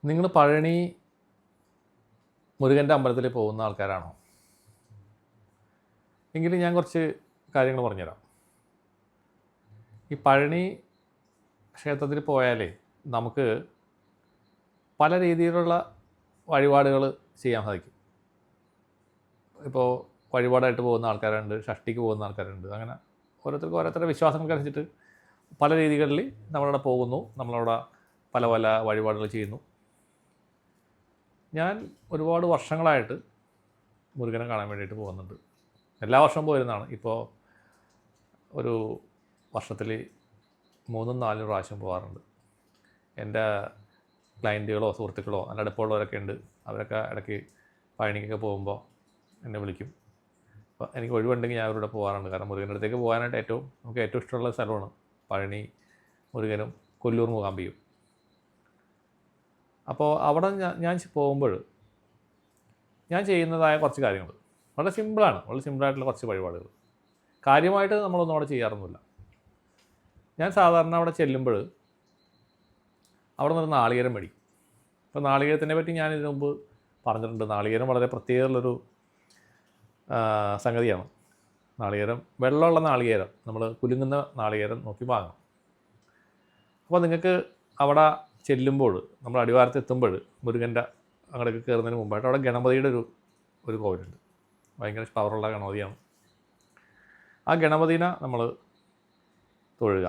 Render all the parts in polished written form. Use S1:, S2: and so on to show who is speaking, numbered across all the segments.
S1: നിങ്ങൾ പഴനി മുരുകൻ്റെ അമ്പലത്തിൽ പോകുന്ന ആൾക്കാരാണോ? എങ്കിലും ഞാൻ കുറച്ച് കാര്യങ്ങൾ പറഞ്ഞുതരാം. ഈ പഴനി ക്ഷേത്രത്തിൽ പോയാലേ നമുക്ക് പല രീതിയിലുള്ള വഴിപാടുകൾ ചെയ്യാൻ സാധിക്കും. ഇപ്പോൾ വഴിപാടായിട്ട് പോകുന്ന ആൾക്കാരുണ്ട്, ഷഷ്ടിക്ക് പോകുന്ന ആൾക്കാരുണ്ട്. അങ്ങനെ ഓരോരുത്തർക്കും ഓരോരുത്തരുടെ വിശ്വാസങ്ങൾക്കനുസരിച്ചിട്ട് പല രീതികളിൽ നമ്മളവിടെ പോകുന്നു, നമ്മളവിടെ പല പല വഴിപാടുകൾ ചെയ്യുന്നു. ഞാൻ ഒരുപാട് വർഷങ്ങളായിട്ട് മുരുകനെ കാണാൻ വേണ്ടിയിട്ട് പോകുന്നുണ്ട്. എല്ലാ വർഷവും പോയിരുന്നതാണ്. ഇപ്പോൾ ഒരു വർഷത്തിൽ 3-4 പ്രാവശ്യം പോകാറുണ്ട്. എൻ്റെ ക്ലയൻറ്റുകളോ സുഹൃത്തുക്കളോ നല്ല അടുപ്പമുള്ളവരൊക്കെ ഉണ്ട്. അവരൊക്കെ ഇടയ്ക്ക് പഴനിക്കൊക്കെ പോകുമ്പോൾ എന്നെ വിളിക്കും. അപ്പോൾ എനിക്ക് ഒഴിവുണ്ടെങ്കിൽ ഞാൻ അവരുടെ പോകാറുണ്ട്. കാരണം മുരുകൻ്റെ അടുത്തേക്ക് പോകാനായിട്ട് നമുക്ക് ഏറ്റവും ഇഷ്ടമുള്ള സ്ഥലമാണ് പഴനി മുരുകനും കൊല്ലൂർ മൂകാംബിയും. അപ്പോൾ അവിടെ ഞാൻ പോകുമ്പോൾ ഞാൻ ചെയ്യുന്നതായ കുറച്ച് കാര്യങ്ങൾ വളരെ സിമ്പിളായിട്ടുള്ള കുറച്ച് വഴിപാടുകൾ. കാര്യമായിട്ട് നമ്മളൊന്നും അവിടെ ചെയ്യാറൊന്നുമില്ല. ഞാൻ സാധാരണ അവിടെ ചെല്ലുമ്പോൾ അവിടെ നിന്ന് നാളികേരം മേടിക്കും. അപ്പോൾ നാളികേരത്തിനെ പറ്റി ഞാൻ ഇതിനു മുമ്പ് പറഞ്ഞിട്ടുണ്ട്. നാളികേരം വളരെ പ്രത്യേകമുള്ളൊരു സംഗതിയാണ്. നാളികേരം വെള്ളമുള്ള നാളികേരം, നമ്മൾ കുലുങ്ങുന്ന നാളികേരം നോക്കി വാങ്ങണം. അപ്പോൾ നിങ്ങൾക്ക് അവിടെ ചെല്ലുമ്പോൾ, നമ്മൾ അടിവാരത്ത് എത്തുമ്പോൾ, മുരുകൻ്റെ അങ്ങോട്ടേക്ക് കയറുന്നതിന് മുമ്പായിട്ട് അവിടെ ഗണപതിയുടെ ഒരു കോവിലുണ്ട്. ഭയങ്കര പവറുള്ള ഗണപതിയാണ്. ആ ഗണപതിനെ നമ്മൾ തൊഴുക.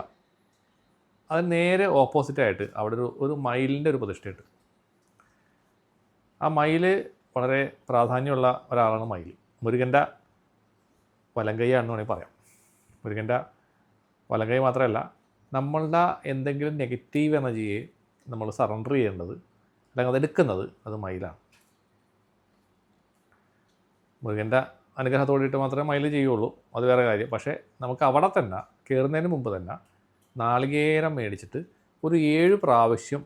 S1: അതിന് നേരെ ഓപ്പോസിറ്റായിട്ട് അവിടെ ഒരു മയിലിൻ്റെ ഒരു പ്രതിഷ്ഠയുണ്ട്. ആ മയിൽ വളരെ പ്രാധാന്യമുള്ള ഒരാളാണ് മയിൽ. മുരുകൻ്റെ വലങ്കൈയാണെന്ന് വേണമെങ്കിൽ പറയാം. മുരുകൻ്റെ വലങ്കൈ മാത്രമല്ല, നമ്മളുടെ എന്തെങ്കിലും നെഗറ്റീവ് എനർജിയെ നമ്മൾ സറണ്ടർ ചെയ്യേണ്ടത് അല്ലെങ്കിൽ അതെടുക്കുന്നത് അത് മയിലാണ്. മുരുകൻ്റെ അനുഗ്രഹത്തോടിയിട്ട് മാത്രമേ മയിൽ ചെയ്യുള്ളൂ, അത് വേറെ കാര്യം. പക്ഷേ നമുക്ക് അവിടെ തന്നെ കയറുന്നതിന് മുമ്പ് തന്നെ നാളികേരം മേടിച്ചിട്ട് ഒരു 7 പ്രാവശ്യം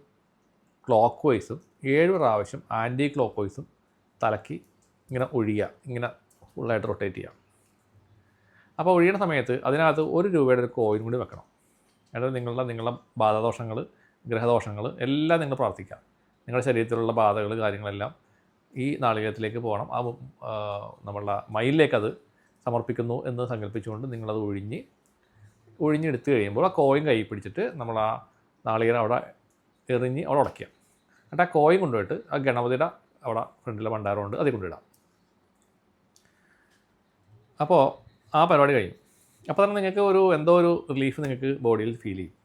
S1: ക്ലോക്ക് വൈസും 7 പ്രാവശ്യം ആൻറ്റി ക്ലോക്ക് വൈസും തലക്കി ഇങ്ങനെ ഒഴിയുക, ഇങ്ങനെ ഫുള്ളായിട്ട് റൊട്ടേറ്റ് ചെയ്യുക. അപ്പോൾ ഒഴിയുന്ന സമയത്ത് അതിനകത്ത് 1 രൂപയുടെ ഒരു കോയിൻ കൂടി വെക്കണം. എന്നിട്ട് നിങ്ങളുടെ ബാധാദോഷങ്ങൾ, ഗ്രഹദോഷങ്ങൾ എല്ലാം നിങ്ങൾ പ്രാർത്ഥിക്കുക. നിങ്ങളുടെ ശരീരത്തിലുള്ള ബാധകൾ, കാര്യങ്ങളെല്ലാം ഈ നാളികേരത്തിലേക്ക് പോകണം. നമ്മളുടെ മയിലിലേക്കത് സമർപ്പിക്കുന്നു എന്ന് സങ്കല്പിച്ചുകൊണ്ട് നിങ്ങളത് ഒഴിഞ്ഞെടുത്ത് കഴിയുമ്പോൾ ആ കോയിൻ കൈ പിടിച്ചിട്ട് നമ്മൾ ആ നാളികേരം അവിടെ എറിഞ്ഞ് അവിടെ ഉടയ്ക്കുക. എന്നിട്ട് ആ കോയിൻ കൊണ്ടുപോയിട്ട് ആ ഗണപതിയുടെ അവിടെ ഫ്രണ്ടിലെ ഭണ്ഡാരമുണ്ട്, അതിൽ കൊണ്ടിടാം. അപ്പോൾ ആ പരിപാടി കഴിയും. അപ്പോൾ തന്നെ നിങ്ങൾക്ക് എന്തോ ഒരു റിലീഫ് നിങ്ങൾക്ക് ബോഡിയിൽ ഫീൽ ചെയ്യും.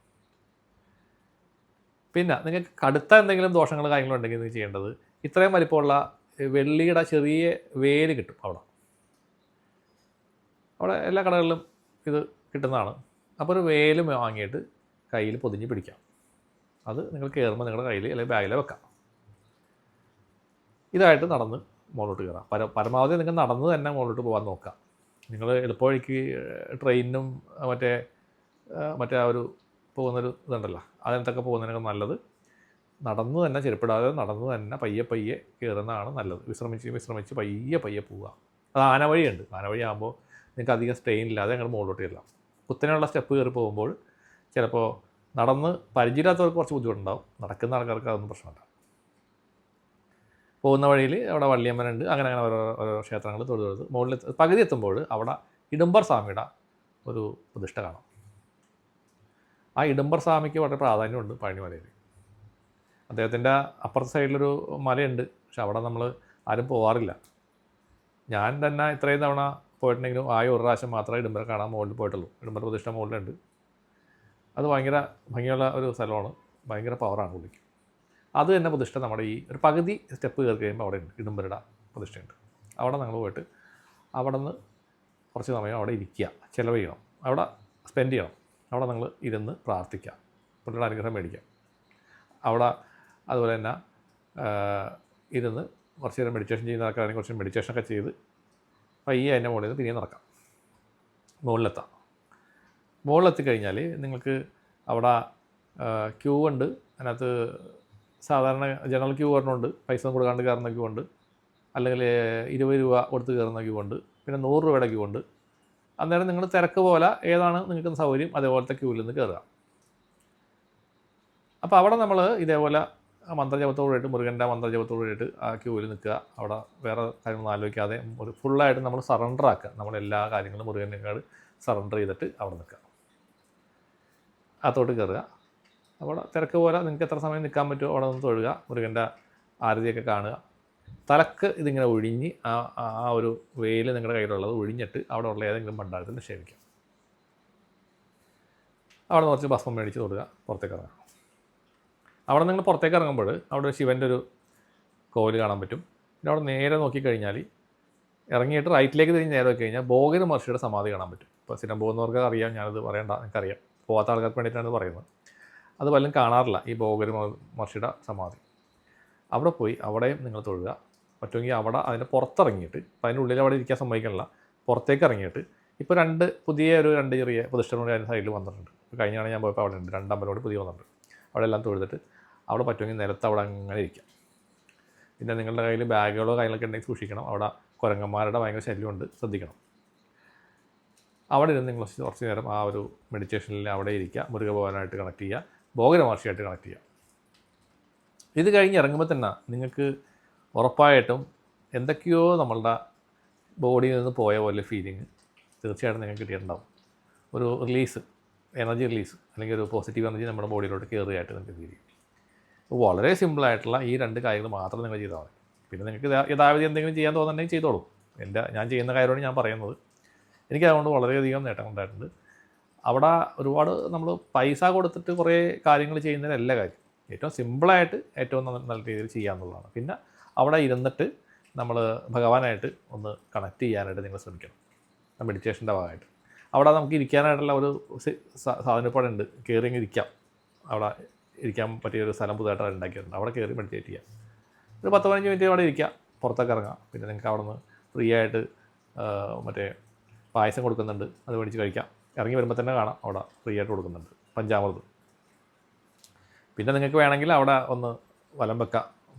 S1: പിന്നെ നിങ്ങൾക്ക് കടുത്ത എന്തെങ്കിലും ദോഷങ്ങൾ കാര്യങ്ങളുണ്ടെങ്കിൽ നിങ്ങൾ ചെയ്യേണ്ടത്, ഇത്രയും വലിപ്പമുള്ള വെള്ളിയുടെ ചെറിയ വേര് കിട്ടും അവിടെ എല്ലാ കടകളിലും ഇത് കിട്ടുന്നതാണ്. അപ്പോൾ ഒരു വേല് വാങ്ങിയിട്ട് കയ്യിൽ പൊതിഞ്ഞ് പിടിക്കാം. അത് നിങ്ങൾ കയറുമ്പോൾ നിങ്ങളുടെ കയ്യിൽ അല്ലെങ്കിൽ ബാഗിൽ വെക്കാം. ഇതായിട്ട് നടന്ന് മുകളിലോട്ട് കയറാം. പരമാവധി നിങ്ങൾ നടന്ന് തന്നെ മുകളിലോട്ട് പോകാൻ നോക്കാം. നിങ്ങൾ എളുപ്പവഴിക്ക് ട്രെയിനിനും മറ്റേ ആ ഒരു പോകുന്നൊരു ഇതുണ്ടല്ലോ, അതിനകത്തൊക്കെ പോകുന്നതിനൊക്കെ നല്ലത് നടന്ന് തന്നെ, ചെരുപ്പിടാതെ നടന്ന് തന്നെ പയ്യെ കയറുന്നതാണ് നല്ലത്. വിശ്രമിച്ച് പയ്യെ പോവുക. അത് ആന വഴിയുണ്ട്. ആന വഴിയാകുമ്പോൾ നിങ്ങൾക്ക് അധികം സ്ട്രെയിൻ ഇല്ലാതെ ഞങ്ങൾ മുകളിലോട്ട് ചെല്ലാം. കുത്തനെയുള്ള സ്റ്റെപ്പ് കയറി പോകുമ്പോൾ ചിലപ്പോൾ നടന്ന് പരിചയമില്ലാത്തവർക്ക് കുറച്ച് ബുദ്ധിമുട്ടുണ്ടാവും. നടക്കുന്ന ആൾക്കാർക്ക് അതൊന്നും പ്രശ്നമല്ല. പോകുന്ന വഴിയിൽ അവിടെ വള്ളിയമ്മനുണ്ട്. അങ്ങനെ ഓരോ ക്ഷേത്രങ്ങൾ തൊഴുത് മുകളിൽ പകുതി എത്തുമ്പോൾ അവിടെ ഇടുമ്പർ സ്വാമിയുടെ ഒരു പ്രതിഷ്ഠ കാണാം. ആ ഇടുമ്പർ സ്വാമിക്ക് വളരെ പ്രാധാന്യമുണ്ട് പഴനി മലയിൽ. അദ്ദേഹത്തിൻ്റെ അപ്പുറത്തെ സൈഡിലൊരു മലയുണ്ട്, പക്ഷെ അവിടെ നമ്മൾ ആരും പോകാറില്ല. ഞാൻ തന്നെ ഇത്രയും തവണ പോയിട്ടുണ്ടെങ്കിലും ഒരു പ്രാവശ്യം മാത്രമേ ഇടുമ്പർ കാണാൻ മുകളിൽ പോയിട്ടുള്ളൂ. ഇടുമ്പർ പ്രതിഷ്ഠ മുകളിലുണ്ട്. അത് ഭയങ്കര ഭംഗിയുള്ള ഒരു സ്ഥലമാണ്, ഭയങ്കര പവറാണ് പുള്ളിക്ക്. അത് തന്നെ പ്രതിഷ്ഠ നമ്മുടെ ഈ ഒരു പകുതി സ്റ്റെപ്പ് കയറി കഴിയുമ്പോൾ അവിടെ ഉണ്ട് ഇടുമ്പരുടെ പ്രതിഷ്ഠയുണ്ട്. അവിടെ നമ്മൾ പോയിട്ട് അവിടെ നിന്ന് കുറച്ച് സമയം അവിടെ ഇരിക്കുക, ചിലവ് ചെയ്യണം, അവിടെ സ്പെൻഡ് ചെയ്യണം. അവിടെ നിങ്ങൾ ഇരുന്ന് പ്രാർത്ഥിക്കുക, പുള്ളിയുടെ അനുഗ്രഹം മേടിക്കുക. അവിടെ അതുപോലെ തന്നെ ഇരുന്ന് കുറച്ച് നേരം മെഡിറ്റേഷൻ ചെയ്യുന്ന ആൾക്കാരാണെങ്കിൽ കുറച്ച് മെഡിറ്റേഷനൊക്കെ ചെയ്ത് പയ്യെ അതിൻ്റെ മുകളിൽ നിന്ന് പിന്നെയും നടക്കാം, മുകളിലെത്തി കഴിഞ്ഞാൽ നിങ്ങൾക്ക് അവിടെ ക്യൂ ഉണ്ട്. അതിനകത്ത് സാധാരണ ജനറൽ ക്യൂ പറഞ്ഞുണ്ട്, പൈസ കൊടുക്കാണ്ട് കയറുന്ന ക്യൂ ഉണ്ട്, അല്ലെങ്കിൽ 20 രൂപ കൊടുത്ത് കയറുന്ന ക്യൂ ഉണ്ട്, പിന്നെ 100 രൂപയുടെ ക്യൂ ഉണ്ട്. അന്നേരം നിങ്ങൾ തിരക്ക് പോലെ ഏതാണ് നിങ്ങൾക്ക് സൗകര്യം അതേപോലത്തെ ക്യൂവിൽ നിന്ന് കയറുക. അപ്പോൾ അവിടെ നമ്മൾ ഇതേപോലെ മന്ത്രജപത്തോടുകൂടിയിട്ട് മുരുകൻ്റെ മന്ത്രജപത്തോടുകൂടിയിട്ട് ആ ക്യൂവിൽ നിൽക്കുക. അവിടെ വേറെ കാര്യങ്ങളൊന്നും ആലോചിക്കാതെ ഒരു ഫുള്ളായിട്ട് നമ്മൾ സറണ്ടർ ആക്കുക. നമ്മളെല്ലാ കാര്യങ്ങളും മുരുകനേക്കാൾ സറണ്ടർ ചെയ്തിട്ട് അവിടെ നിൽക്കുക. അകത്തോട്ട് കയറുക. അവിടെ തിരക്ക് പോലെ നിങ്ങൾക്ക് എത്ര സമയം നിൽക്കാൻ പറ്റുമോ അവിടെ നിന്ന് തൊഴുക. മുരുകൻ്റെ ആരതിയൊക്കെ കാണുക. തലക്ക് ഇതിങ്ങനെ ഒഴിഞ്ഞ് ആ ഒരു വെയിൽ നിങ്ങളുടെ കയ്യിലുള്ളത് ഒഴിഞ്ഞിട്ട് അവിടെ ഉള്ള ഏതെങ്കിലും ഭണ്ഡാരത്തിൽ നിക്ഷേപിക്കാം. അവിടെ നിന്ന് കുറച്ച് ഭസ്മം മേടിച്ച് തൊടുക. പുറത്തേക്ക് ഇറങ്ങാം. അവിടെ നിങ്ങൾ പുറത്തേക്ക് ഇറങ്ങുമ്പോൾ അവിടെ ശിവൻ്റെ ഒരു കോവിൽ കാണാൻ പറ്റും. പിന്നെ അവിടെ നേരെ നോക്കിക്കഴിഞ്ഞാൽ ഇറങ്ങിയിട്ട് റൈറ്റിലേക്ക് തിരിഞ്ഞ് നേരെ നോക്കി കഴിഞ്ഞാൽ ഭോഗന മഹർഷിയുടെ സമാധി കാണാൻ പറ്റും. ഇപ്പോൾ സ്ഥിരം പോകുന്നവർക്ക് അറിയാം, ഞാനത് പറയണ്ട, നിങ്ങൾക്കറിയാം. പോകാത്ത ആൾക്കാർക്ക് വേണ്ടിയിട്ടാണ് പറയുന്നത്. അത് പലരും കാണാറില്ല ഈ ഭോഗന മഹർഷിയുടെ സമാധി. അവിടെ പോയി അവിടെയും നിങ്ങൾ തൊഴുക. പറ്റുമെങ്കിൽ അവിടെ അതിൻ്റെ പുറത്തിറങ്ങിയിട്ട്, അപ്പോൾ അതിൻ്റെ ഉള്ളിൽ അവിടെ ഇരിക്കാൻ സമ്മതിക്കണില്ല, പുറത്തേക്ക് ഇറങ്ങിയിട്ട് ഇപ്പോൾ രണ്ട് ചെറിയ പ്രതിഷ്ഠകളുടെ അതിൻ്റെ സൈഡിൽ വന്നിട്ടുണ്ട്. ഇപ്പോൾ കഴിഞ്ഞാണ് ഞാൻ പോയപ്പോൾ അവിടെ ഉണ്ട് 2 അമ്പലം പുതിയ വന്നിട്ടുണ്ട്. അവിടെ എല്ലാം തൊഴുതിട്ട് അവിടെ പറ്റുമെങ്കിൽ നിലത്ത് അവിടെ അങ്ങനെ ഇരിക്കാം. പിന്നെ നിങ്ങളുടെ കയ്യിൽ ബാഗുകളോ കാര്യങ്ങളൊക്കെ ഉണ്ടെങ്കിൽ സൂക്ഷിക്കണം. അവിടെ കുരങ്ങന്മാരുടെ ഭയങ്കര ശല്യമുണ്ട്, ശ്രദ്ധിക്കണം. അവിടെ ഇരുന്ന് നിങ്ങൾ കുറച്ച് നേരം ആ ഒരു മെഡിറ്റേഷനിൽ അവിടെ ഇരിക്കുക. മുരുക ഭഗവാനായിട്ട് കണക്ട് ചെയ്യുക, ഭോഗന മഹർഷിയായിട്ട് കണക്ട് ചെയ്യുക. ഇത് കഴിഞ്ഞ് ഇറങ്ങുമ്പോൾ തന്നെ നിങ്ങൾക്ക് ഉറപ്പായിട്ടും എന്തൊക്കെയോ നമ്മളുടെ ബോഡിയിൽ നിന്ന് പോയ പോലെ ഫീലിംഗ് തീർച്ചയായിട്ടും നിങ്ങൾക്ക് കിട്ടിയിട്ടുണ്ടാവും. ഒരു റിലീസ്, എനർജി റിലീസ്, അല്ലെങ്കിൽ ഒരു പോസിറ്റീവ് എനർജി നമ്മുടെ ബോഡിയിലോട്ട് കയറുകയായിട്ട് നിങ്ങൾക്ക് ഫീൽ ചെയ്യും. വളരെ സിമ്പിളായിട്ടുള്ള ഈ 2 കാര്യങ്ങൾ മാത്രം നിങ്ങൾ ചെയ്താൽ മതി. പിന്നെ നിങ്ങൾക്ക് യഥാവിധി എന്തെങ്കിലും ചെയ്യാൻ തോന്നുന്നുണ്ടെങ്കിൽ ചെയ്തോളൂ. ഞാൻ ചെയ്യുന്ന കാര്യമാണ് ഞാൻ പറയുന്നത്. എനിക്കതുകൊണ്ട് വളരെയധികം നേട്ടങ്ങളുണ്ടായിട്ടുണ്ട്. അവിടെ ഒരുപാട് നമ്മൾ പൈസ കൊടുത്തിട്ട് കുറേ കാര്യങ്ങൾ ചെയ്യുന്നതിനല്ല കാര്യം. ഏറ്റവും സിമ്പിളായിട്ട് ഏറ്റവും നല്ല രീതിയിൽ ചെയ്യാമെന്നുള്ളതാണ്. പിന്നെ അവിടെ ഇരുന്നിട്ട് നമ്മൾ ഭഗവാനായിട്ട് ഒന്ന് കണക്ട് ചെയ്യാനായിട്ട് നിങ്ങൾ ശ്രമിക്കണം, മെഡിറ്റേഷൻ്റെ ഭാഗമായിട്ട്. അവിടെ നമുക്ക് ഇരിക്കാനായിട്ടുള്ള ഒരു സാധനപ്പാടുണ്ട്. കയറി ഇരിക്കാം. അവിടെ ഇരിക്കാൻ പറ്റിയൊരു സ്ഥലം പുതുതായിട്ട് ഉണ്ടാക്കിയിട്ടുണ്ട്. അവിടെ കയറി മെഡിറ്റേറ്റ് ചെയ്യാം. ഒരു 10-15 മിനിറ്റ് അവിടെ ഇരിക്കുക, പുറത്തേക്ക് ഇറങ്ങാം. പിന്നെ നിങ്ങൾക്ക് അവിടെ നിന്ന് ഫ്രീ ആയിട്ട് മറ്റേ പായസം കൊടുക്കുന്നുണ്ട്, അത് മേടിച്ച് കഴിക്കാം. ഇറങ്ങി വരുമ്പോൾ തന്നെ കാണാം അവിടെ ഫ്രീ ആയിട്ട് കൊടുക്കുന്നുണ്ട് പഞ്ചാമൃതം. പിന്നെ നിങ്ങൾക്ക് വേണമെങ്കിൽ അവിടെ ഒന്ന് വലം വെക്കാം,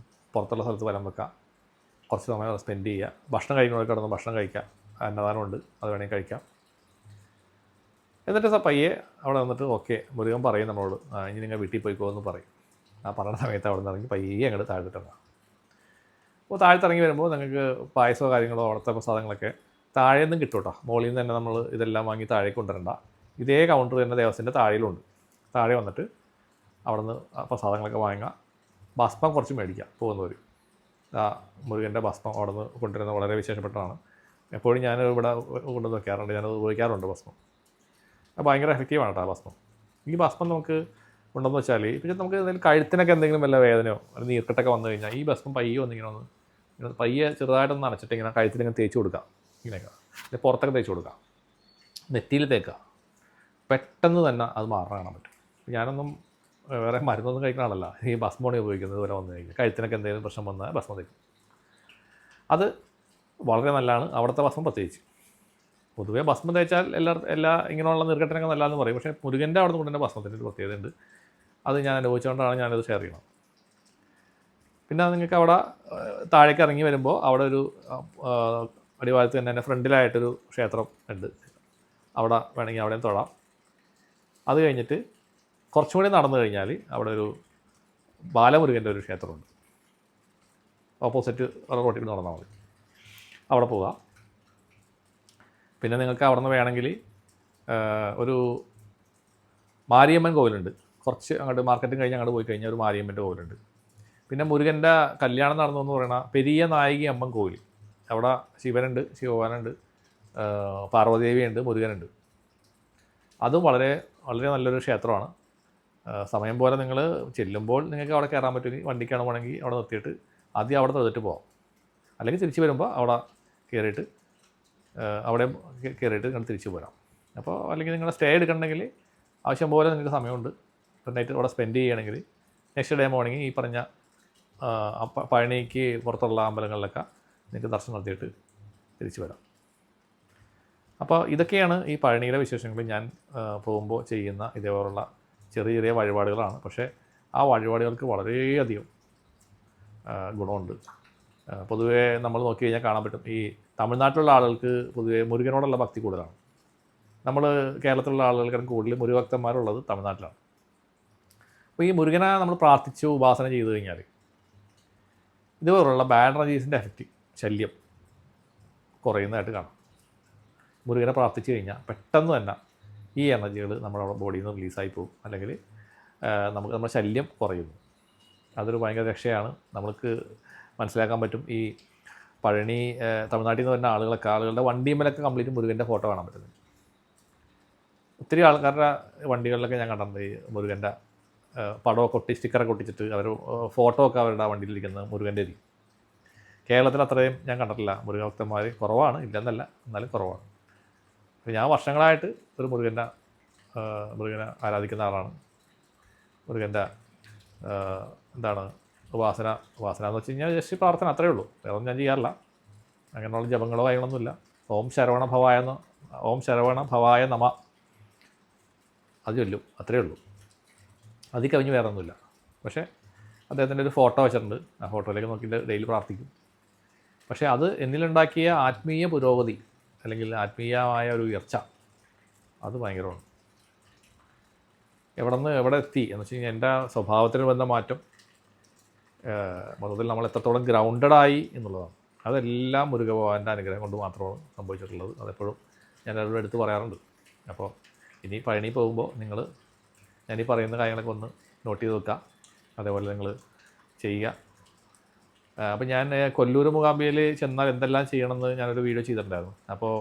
S1: പുറത്തുള്ള സ്ഥലത്ത് വലം വെക്കാം, കുറച്ച് സമയം സ്പെൻഡ് ചെയ്യുക. ഭക്ഷണം കഴിക്കുന്നവർക്ക് കിടന്ന് ഭക്ഷണം കഴിക്കാം, അന്നദാനമുണ്ട്, അത് വേണമെങ്കിൽ കഴിക്കാം. എന്നിട്ട് പയ്യെ അവിടെ വന്നിട്ട് ഓക്കെ മുരുകൻ പറയും നമ്മളോട്, ഇനി നിങ്ങൾ വീട്ടിൽ പോയിക്കോ എന്ന് പറയും. ആ പറയുന്ന സമയത്ത് അവിടെ നിന്ന് ഇറങ്ങി പയ്യെ അങ്ങോട്ട് താഴ്ത്തിട്ടിറങ്ങാം. അപ്പോൾ താഴ്ത്തിറങ്ങി വരുമ്പോൾ നിങ്ങൾക്ക് പായസമോ കാര്യങ്ങളോ അവിടുത്തെ പ്രസാദങ്ങളൊക്കെ താഴെ നിന്നും കിട്ടും കേട്ടോ. മുകളിൽ നിന്ന് തന്നെ നമ്മൾ ഇതെല്ലാം വാങ്ങി താഴേക്ക് കൊണ്ടുവരണ്ട. ഇതേ കൗണ്ടർ തന്നെ ദേവസ്വത്തിൻ്റെ താഴെയിലുണ്ട്. താഴെ വന്നിട്ട് അവിടെ നിന്ന് പ്രസാദങ്ങളൊക്കെ വാങ്ങുക. ഭസ്മം കുറച്ച് മേടിക്കാം പോകുന്നവർ. ആ മുരുകൻ്റെ ഭസ്മം അവിടെ നിന്ന് കൊണ്ടുവരുന്നത് വളരെ വിശേഷപ്പെട്ടതാണ്. എപ്പോഴും ഞാൻ ഇവിടെ കൊണ്ടുവന്ന് വയ്ക്കാറുണ്ട്, ഞാനത് ഉപയോഗിക്കാറുണ്ട് ഭസ്മം. ഭയങ്കര എഫക്റ്റീവാണ് കേട്ടോ ആ ഭസ്മം. ഈ ഭസ്മം നമുക്ക് ഉണ്ടെന്ന് വെച്ചാൽ പിന്നെ നമുക്ക് എന്തെങ്കിലും കഴുത്തിനൊക്കെ എന്തെങ്കിലും വല്ല വേദനയോ അല്ലെങ്കിൽ നീർക്കെട്ടൊക്കെ വന്നു കഴിഞ്ഞാൽ ഈ ഭസ്മം പയ്യെ ഇങ്ങനെ പയ്യെ ചെറുതായിട്ടൊന്ന് നനച്ചിട്ട് ഇങ്ങനെ കഴുത്തിലിങ്ങനെ തേച്ച് കൊടുക്കാം. ഇങ്ങനെയൊക്കെ അല്ലെങ്കിൽ പുറത്തൊക്കെ തേച്ച് കൊടുക്കാം, നെറ്റിയിൽ തേക്കുക. പെട്ടെന്ന് തന്നെ അത് മാറാൻ കാണാൻ പറ്റും. ഞാനൊന്നും വേറെ മരുന്നൊന്നും കഴിക്കുന്ന ആളല്ല, ഈ ഭസ്മമാണ് ഉപയോഗിക്കുന്നത്. ഇതുവരെ വന്നു കഴിഞ്ഞാൽ കഴുത്തിനൊക്കെ എന്തെങ്കിലും പ്രശ്നം വന്നാൽ ഭസ്മം തേക്കും. അത് വളരെ നല്ലതാണ്, അവിടുത്തെ ഭസ്മം പ്രത്യേകിച്ച്. പൊതുവേ ഭസ്മം തേച്ചാൽ എല്ലാ ഇങ്ങനെയുള്ള നീർക്കെട്ടിനൊക്കെ നല്ലതെന്ന് പറയും. പക്ഷേ മുരുകൻ്റെ അവിടെ നിന്ന് കൊണ്ടുതന്നെ ഭസ്മത്തിൻ്റെ ഒരു പ്രത്യേകതയുണ്ട്. അത് ഞാൻ അനുഭവിച്ചുകൊണ്ടാണ് ഞാനത് ഷെയർ ചെയ്യണം. പിന്നെ നിങ്ങൾക്ക് അവിടെ താഴേക്ക് ഇറങ്ങി വരുമ്പോൾ അവിടെ ഒരു അടിവാരത്ത് തന്നെ ഫ്രണ്ടിലായിട്ടൊരു ക്ഷേത്രം ഉണ്ട്. അവിടെ വേണമെങ്കിൽ അവിടെയും തൊഴാം. അത് കഴിഞ്ഞിട്ട് കുറച്ചും കൂടി നടന്നു കഴിഞ്ഞാൽ അവിടെ ഒരു ബാലമുരുകൻ്റെ ഒരു ക്ഷേത്രമുണ്ട്. ഓപ്പോസിറ്റ് റോട്ടിൽ നടന്നാൽ മതി, അവിടെ പോവുക. പിന്നെ നിങ്ങൾക്ക് അവിടെ നിന്ന് വേണമെങ്കിൽ ഒരു മാരിയമ്മൻ കോവിലുണ്ട്. കുറച്ച് അങ്ങോട്ട് മാർക്കറ്റും കഴിഞ്ഞ് അങ്ങോട്ട് പോയി കഴിഞ്ഞാൽ ഒരു മാരിയമ്മൻ്റെ കോവിലുണ്ട്. പിന്നെ മുരുകൻ്റെ കല്യാണം നടന്നു എന്ന് പറയുന്ന പെരിയ നായകി അമ്മൻ കോവിൽ, അവിടെ ശിവനുണ്ട്, ശിവഭഗവാനുണ്ട്, പാർവതീദേവിയുണ്ട്, മുരുകനുണ്ട്. അതും വളരെ വളരെ നല്ലൊരു ക്ഷേത്രമാണ്. സമയം പോലെ നിങ്ങൾ ചെല്ലുമ്പോൾ നിങ്ങൾക്ക് അവിടെ കയറാൻ പറ്റുമെങ്കിൽ വണ്ടിക്കാണ് പോകണമെങ്കിൽ അവിടെ നിർത്തിയിട്ട് ആദ്യം അവിടെ തൊഴുതിട്ട് പോകാം. അല്ലെങ്കിൽ തിരിച്ച് വരുമ്പോൾ അവിടെ കയറിയിട്ട് ഇങ്ങനെ തിരിച്ച് പോരാം. അപ്പോൾ അല്ലെങ്കിൽ നിങ്ങൾ സ്റ്റേ എടുക്കണമെങ്കിൽ ആവശ്യം പോലെ നിങ്ങൾക്ക് സമയമുണ്ട്. നൈറ്റ് അവിടെ സ്പെൻഡ് ചെയ്യുകയാണെങ്കിൽ നെക്സ്റ്റ് ഡേ മോർണിംഗ് ഈ പറഞ്ഞ പഴനിക്ക് പുറത്തുള്ള അമ്പലങ്ങളിലൊക്കെ നിങ്ങൾക്ക് ദർശനം നടത്തിയിട്ട് തിരിച്ച് വരാം. അപ്പോൾ ഇതൊക്കെയാണ് ഈ പഴനിയിലെ വിശേഷങ്ങൾ. ഞാൻ പോകുമ്പോൾ ചെയ്യുന്ന ഇതേപോലുള്ള ചെറിയ ചെറിയ വഴിപാടുകളാണ്. പക്ഷേ ആ വഴിപാടുകൾക്ക് വളരെയധികം ഗുണമുണ്ട്. പൊതുവേ നമ്മൾ നോക്കി കഴിഞ്ഞാൽ കാണാൻ പറ്റും, ഈ തമിഴ്നാട്ടിലുള്ള ആളുകൾക്ക് പൊതുവേ മുരുകനോടുള്ള ഭക്തി കൂടുതലാണ്. നമ്മൾ കേരളത്തിലുള്ള ആളുകൾക്ക് കൂടുതൽ മുരുകഭക്തന്മാരുള്ളത് തമിഴ്നാട്ടിലാണ്. അപ്പോൾ ഈ മുരുകനെ നമ്മൾ പ്രാർത്ഥിച്ച് ഉപാസന ചെയ്തു കഴിഞ്ഞാൽ ഇതുപോലുള്ള ബാഡ് എനർജീസിൻ്റെ എഫക്റ്റ് ശല്യം കുറയുന്നതായിട്ട് കാണാം. മുരുകനെ പ്രാർത്ഥിച്ച് കഴിഞ്ഞാൽ പെട്ടെന്ന് തന്നെ ഈ എനർജികൾ നമ്മുടെ ബോഡിയിൽ നിന്ന് റിലീസായി പോകും, അല്ലെങ്കിൽ നമുക്ക് നമ്മുടെ ശല്യം കുറയുന്നു. അതൊരു ഭയങ്കര രക്ഷയാണ്. നമുക്ക് മനസ്സിലാക്കാൻ പറ്റും. ഈ പഴനി തമിഴ്നാട്ടിൽ നിന്ന് വരുന്ന ആളുകളുടെ വണ്ടിയുമ്മലൊക്കെ കംപ്ലീറ്റ് മുരുകൻ്റെ ഫോട്ടോ കാണാൻ പറ്റുന്നത്. ഒത്തിരി ആൾക്കാരുടെ വണ്ടികളിലൊക്കെ ഞാൻ കണ്ടിട്ടുണ്ട് ഈ മുരുകൻ്റെ പടമൊക്കെ ഒട്ടി സ്റ്റിക്കറൊക്കെ ഒട്ടിച്ചിട്ട് അവർ ഫോട്ടോ ഒക്കെ അവരുടെ വണ്ടിയിലിരിക്കുന്നത് മുരുകൻ്റെ ആയിരിക്കും. കേരളത്തിൽ അത്രയും ഞാൻ കണ്ടിട്ടില്ല. മുരുകൻ ഭക്തന്മാർ കുറവാണ്, ഇല്ലെന്നല്ല, എന്നാലും കുറവാണ്. അപ്പോൾ ഞാൻ വർഷങ്ങളായിട്ട് ഒരു മുരുകനെ ആരാധിക്കുന്ന ആളാണ്. മുരുകൻ്റെ ഉപാസന എന്ന് വെച്ച് കഴിഞ്ഞാൽ ജസ്റ്റ് പ്രാർത്ഥന, അത്രയേ ഉള്ളൂ. വേറെ ഒന്നും ഞാൻ ചെയ്യാറില്ല. അങ്ങനെയുള്ള ജപങ്ങളോ കാര്യങ്ങളൊന്നുമില്ല. ഓം ശരവണ ഭവായ നമ അത് ചൊല്ലും, അത്രയേ ഉള്ളൂ. അതിൽ കവിഞ്ഞ് വേറെ ഒന്നുമില്ല. പക്ഷേ അദ്ദേഹത്തിൻ്റെ ഒരു ഫോട്ടോ വെച്ചിട്ടുണ്ട്. ആ ഫോട്ടോയിലേക്ക് നോക്കിയിട്ട് ഡെയിലി പ്രാർത്ഥിക്കും. പക്ഷേ അത് എന്നിലുണ്ടാക്കിയ ആത്മീയ പുരോഗതി അല്ലെങ്കിൽ ആത്മീയമായ ഒരു ഉയർച്ച അത് ഭയങ്കരമാണ്. എവിടെ എത്തി എന്ന് വെച്ച് കഴിഞ്ഞാൽ എൻ്റെ സ്വഭാവത്തിന് വന്ന മാറ്റം, മൊത്തത്തിൽ നമ്മൾ എത്രത്തോളം ഗ്രൗണ്ടഡായി എന്നുള്ളതാണ്. അതെല്ലാം മുരുക ഭഗവാന്റെ അനുഗ്രഹം കൊണ്ട് മാത്രമാണ് സംഭവിച്ചിട്ടുള്ളത്. അതെപ്പോഴും ഞാൻ എല്ലാവരോടും എടുത്ത് പറയാറുണ്ട്. അപ്പോൾ ഇനി പഴനി പോകുമ്പോൾ ഞാനീ പറയുന്ന കാര്യങ്ങളൊക്കെ ഒന്ന് നോട്ട് ചെയ്ത് വെക്കുക, അതേപോലെ നിങ്ങൾ ചെയ്യുക. അപ്പോൾ ഞാൻ കൊല്ലൂർ മൂകാംബികയിൽ ചെന്നാൽ എന്തെല്ലാം ചെയ്യണമെന്ന് ഞാനൊരു വീഡിയോ ചെയ്തിട്ടുണ്ടായിരുന്നു. അപ്പോൾ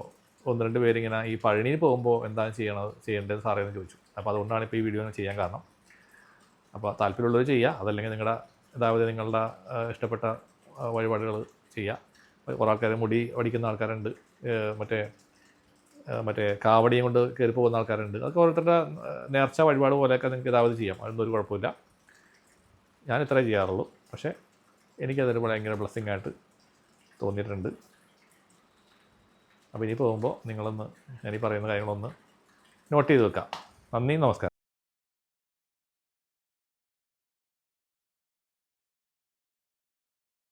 S1: 1-2 പേരിങ്ങനെ ഈ പഴനിയിൽ പോകുമ്പോൾ എന്താണ് ചെയ്യേണ്ടത് സാറേ എന്ന് ചോദിച്ചു. അപ്പോൾ അതുകൊണ്ടാണ് ഇപ്പോൾ ഈ വീഡിയോ ചെയ്യാൻ കാരണം. അപ്പോൾ താല്പര്യമുള്ളവർ ചെയ്യുക, അതല്ലെങ്കിൽ നിങ്ങളുടെ ഇഷ്ടപ്പെട്ട വഴിപാടുകൾ ചെയ്യുക. കുറേ ആൾക്കാർ മുടി വടിക്കുന്ന ആൾക്കാരുണ്ട്, മറ്റേ കാവടിയും കൊണ്ട് കയറി പോകുന്ന ആൾക്കാരുണ്ട്. അതൊക്കെ ഓരോരുത്തരുടെ നേർച്ച വഴിപാട് പോലെയൊക്കെ നിങ്ങൾക്ക് ഇതാവത് ചെയ്യാം. അതൊന്നും ഒരു കുഴപ്പമില്ല. ഞാൻ ഇത്രേ ചെയ്യാറുള്ളൂ. പക്ഷേ എനിക്കതൊരു ഭയങ്കര ബ്ലെസ്സിങ് ആയിട്ട് തോന്നിയിട്ടുണ്ട്. അപ്പോൾ ഇനി പോകുമ്പോൾ ഞാനീ പറയുന്ന കാര്യങ്ങളൊന്ന് നോട്ട് ചെയ്ത് വെക്കാം. നന്ദി, നമസ്കാരം.